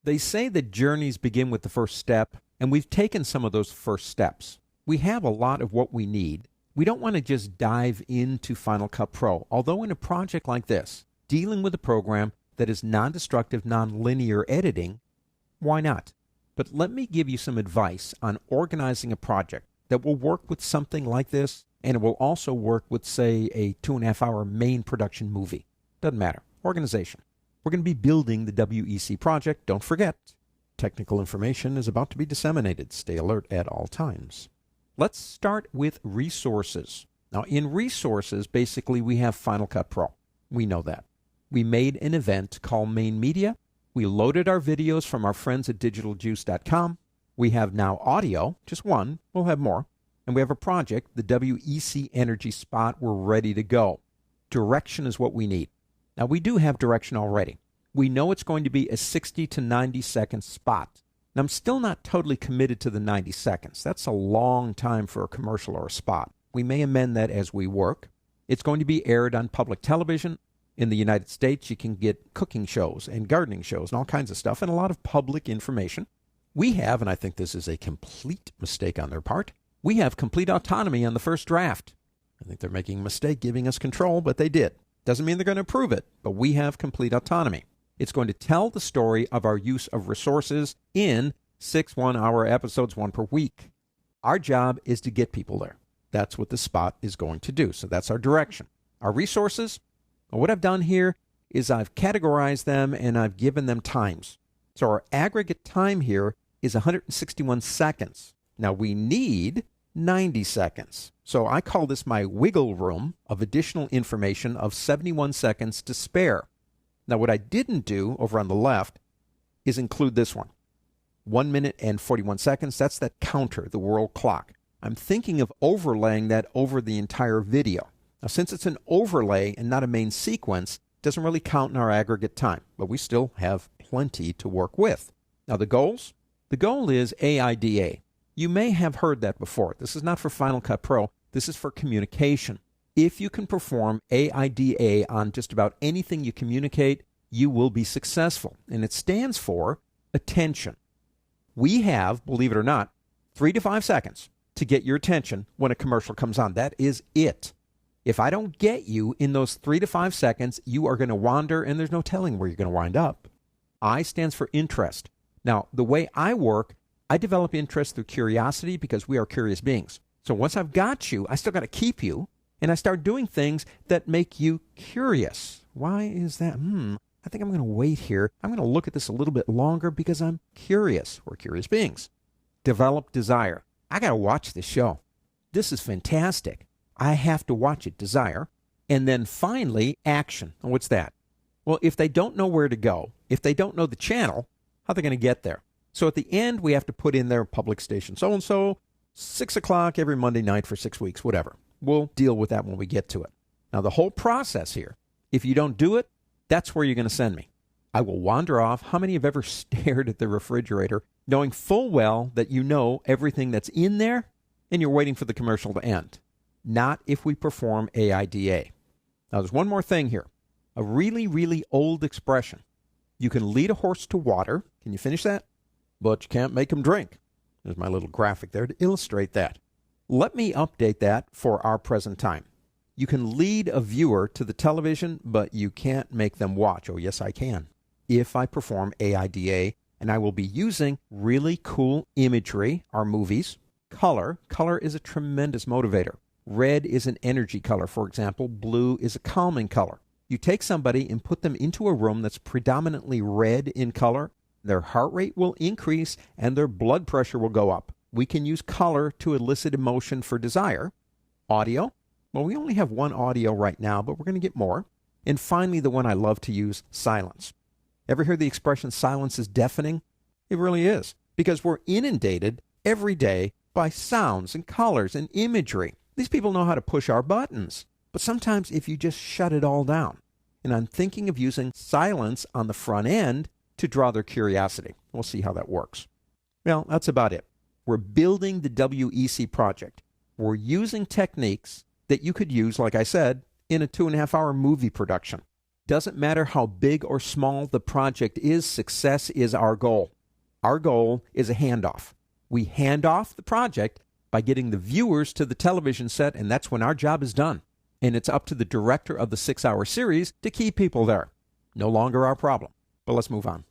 They say that journeys begin with the first step, and we've taken some of those first steps. We have a lot of what we need. We don't want to just dive into Final Cut Pro, although in a project like this, dealing with a program that is non-destructive, non-linear editing, why not? But let me give you some advice on organizing a project that will work with something like this, and it will also work with, say, a 2.5-hour main production movie. Doesn't matter. Organization. We're going to be building the WEC project. Don't forget, technical information is about to be disseminated. Stay alert at all times. Let's start with resources. Now, in resources, basically, we have Final Cut Pro. We know that. We made an event called Main Media. We loaded our videos from our friends at digitaljuice.com. We have now audio, just one. We'll have more. And we have a project, the WEC Energy Spot. We're ready to go. Direction is what we need. Now, we do have direction already. We know it's going to be a 60 to 90 second spot. Now, I'm still not totally committed to the 90 seconds. That's a long time for a commercial or a spot. We may amend that as we work. It's going to be aired on public television. In the United States, you can get cooking shows and gardening shows and all kinds of stuff and a lot of public information. We have, and I think this is a complete mistake on their part, we have complete autonomy on the first draft. I think they're making a mistake giving us control, but they did. Doesn't mean they're going to approve it, but we have complete autonomy. It's going to tell the story of our use of resources in 6 1-hour episodes, 1 per week. Our job is to get people there. That's what the spot is going to do. So that's our direction. Our resources, well, what I've done here is I've categorized them and I've given them times. So our aggregate time here is 161 seconds. Now we need 90 seconds. So I call this my wiggle room of additional information of 71 seconds to spare. Now what I didn't do over on the left is include this one. 1 minute and 41 seconds. That's that counter, the world clock. I'm thinking of overlaying that over the entire video. Now since it's an overlay and not a main sequence, it doesn't really count in our aggregate time, but we still have plenty to work with. Now the goals? The goal is AIDA. You may have heard that before. This is not for Final Cut Pro. This is for communication. If you can perform AIDA on just about anything you communicate, you will be successful. And it stands for attention. We have, believe it or not, 3 to 5 seconds to get your attention when a commercial comes on. That is it. If I don't get you in those 3 to 5 seconds, you are going to wander, and there's no telling where you're going to wind up. I stands for interest. Now, the way I work, I develop interest through curiosity because we are curious beings. So once I've got you, I still got to keep you, and I start doing things that make you curious. Why is that? I think I'm going to wait here. I'm going to look at this a little bit longer because I'm curious. We're curious beings. Develop desire. I got to watch this show. This is fantastic. I have to watch it, desire. And then finally, action. And what's that? Well, if they don't know where to go, if they don't know the channel, how are they going to get there? So at the end, we have to put in their public station so-and-so, 6 o'clock every Monday night for 6 weeks, whatever. We'll deal with that when we get to it. Now, the whole process here, if you don't do it, that's where you're going to send me. I will wander off. How many have ever stared at the refrigerator knowing full well that you know everything that's in there and you're waiting for the commercial to end? Not if we perform AIDA. Now, there's one more thing here. A really, really old expression. You can lead a horse to water. Can you finish that? But you can't make him drink. There's my little graphic there to illustrate that. Let me update that for our present time. You can lead a viewer to the television, but you can't make them watch. Oh, yes, I can. If I perform AIDA, and I will be using really cool imagery, our movies. Color. Color is a tremendous motivator. Red is an energy color, for example. Blue is a calming color. You take somebody and put them into a room that's predominantly red in color, their heart rate will increase and their blood pressure will go up. We can use color to elicit emotion for desire. Audio. Well, we only have one audio right now, but we're going to get more. And finally, the one I love to use, silence. Ever hear the expression silence is deafening? It really is, because we're inundated every day by sounds and colors and imagery. These people know how to push our buttons. But sometimes if you just shut it all down, and I'm thinking of using silence on the front end to draw their curiosity. We'll see how that works. Well, that's about it. We're building the WEC project. We're using techniques that you could use, like I said, in a 2.5-hour movie production. Doesn't matter how big or small the project is, success is our goal. Our goal is a handoff. We hand off the project by getting the viewers to the television set, and that's when our job is done. And it's up to the director of the 6-hour series to keep people there. No longer our problem. But let's move on.